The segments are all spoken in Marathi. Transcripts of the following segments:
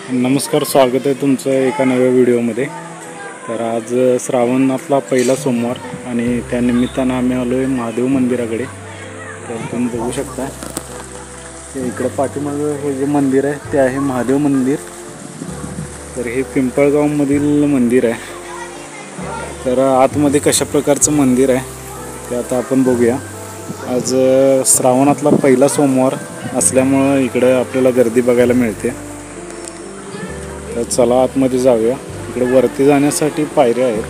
नमस्कार, स्वागत आहे तुमचं एका नव्या व्हिडिओमध्ये। तर आज श्रावणातला पहिला सोमवार आणि त्यानिमित्तानं आम्ही आलो आहे महादेव मंदिराकडे। तर तुम्ही बघू शकता इकडे पाठीमागे हे जे मंदिर आहे ते आहे महादेव मंदिर। तर हे पिंपळगावमधील मंदिर आहे। तर आतमध्ये कशा प्रकारचं मंदिर आहे ते आता आपण बघूया। आज श्रावणातला पहिला सोमवार असल्यामुळे इकडे आपल्याला गर्दी बघायला मिळते। तर चला आतमध्ये जाऊया। इकडे वरती जाण्यासाठी पायऱ्या आहेत।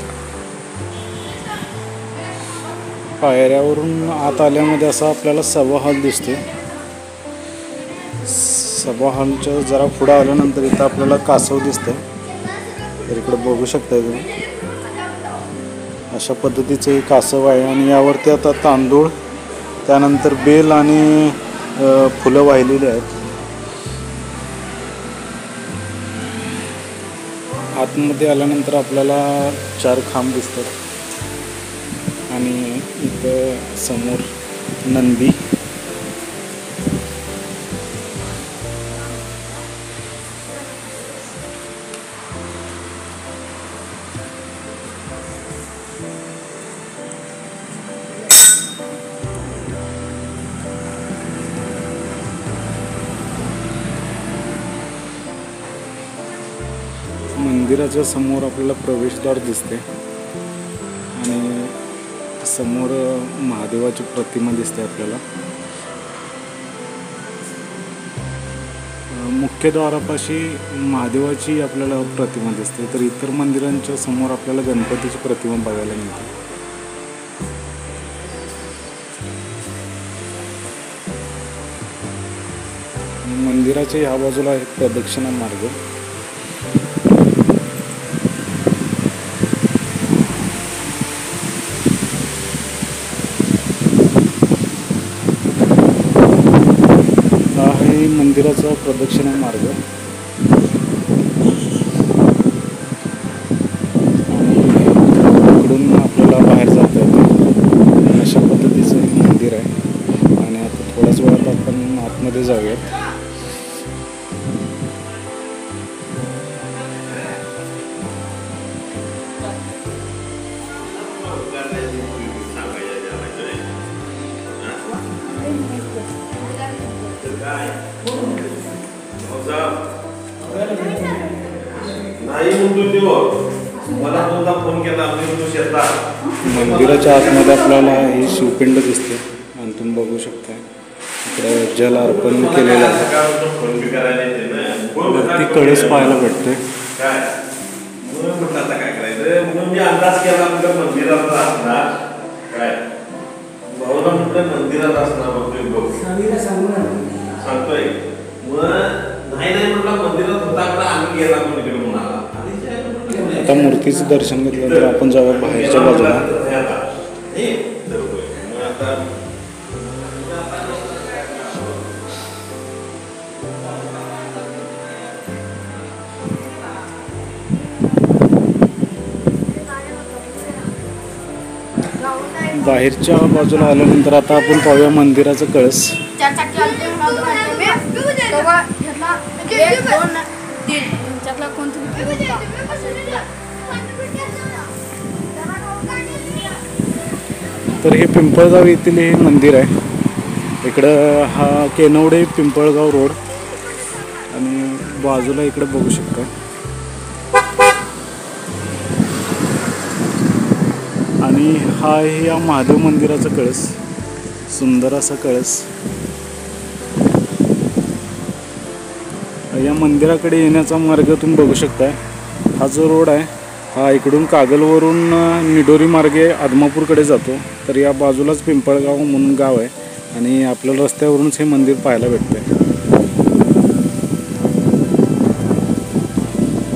पायऱ्यावरून आत आल्यामध्ये असा आपल्याला सभा हॉल दिसतो। सभा हॉलच्या जरा पुढे आल्यानंतर इथं आपल्याला कासव दिसतं। तर इकडे बघू शकता तुम्ही अशा पद्धतीचे कासव आहे आणि यावरती आता तांदूळ, त्यानंतर बेल आणि फुलं वाहिलेली आहेत। आतमध्ये आल्यानंतर आपल्याला 4 खांब दिसतात आणि इथं समोर नंदी, मंदिराच्या समोर आपल्याला प्रवेशद्वार दिसते आणि समोर महादेवाची प्रतिमा दिसते आपल्याला। मुख्य द्वारापाशी महादेवाची आपल्याला प्रतिमा दिसते। तर इतर मंदिरांच्या समोर आपल्याला गणपतीची प्रतिमा बघायला मिळते। मंदिराच्या ह्या बाजूला एक प्रदक्षिणा मार्ग। मंदिराचा प्रदक्षिणा मार्ग आणि इकडून आपल्याला बाहेर जाता येतं। अशा पद्धतीचं हे मंदिर आहे आणि आता थोड्याच वेळात आपण आतमध्ये जाऊयात। मंदिराच्या आतमध्ये आपल्याला हे शिवपिंड दिसते आणि तुम्ही बघू शकता इकडे जल अर्पण केलेलं आहे। वरती कळस पाहायला भेटते। आता मूर्तीचं दर्शन घेतल्यानंतर आपण जाऊया बाहेरच्या बाजूला। बाहेरच्या बाजूला आल्यानंतर आता आपण पाहूया मंदिराचं कळस। तर हे पिंपळगाव येथील हे मंदिर आहे। इकडं हा केनवडे पिंपळगाव रोड आणि बाजूला इकडे बघू शकता आणि हा आहे या महादेव मंदिराचा कळस। सुंदर असा कळस। या मंदिराकडे येण्याचा मार्ग तुम्ही बघू शकता। हा जो रोड आहे हा इकडून कागलवरून निडोरी मार्गे आदमापूरकडे जातो। तर या बाजूलाच पिंपळगाव म्हणून गाव आहे आणि आपल्याला रस्त्यावरूनच हे मंदिर पाहायला भेटते।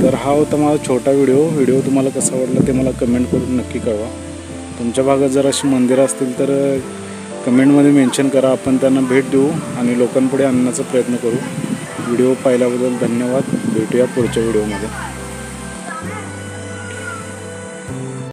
तर हा होता माझा छोटा व्हिडिओ तुम्हाला कसा वाटला ते मला कमेंट करून नक्की कळवा। तुमच्या भागात जर अशी मंदिरं असतील तर कमेंटमध्ये मेन्शन करा। आपण त्यांना भेट देऊ आणि लोकांपुढे आणण्याचा प्रयत्न करू। व्हिडिओ पाहिल्याबद्दल धन्यवाद। भेटूया पुढच्या व्हिडिओमध्ये।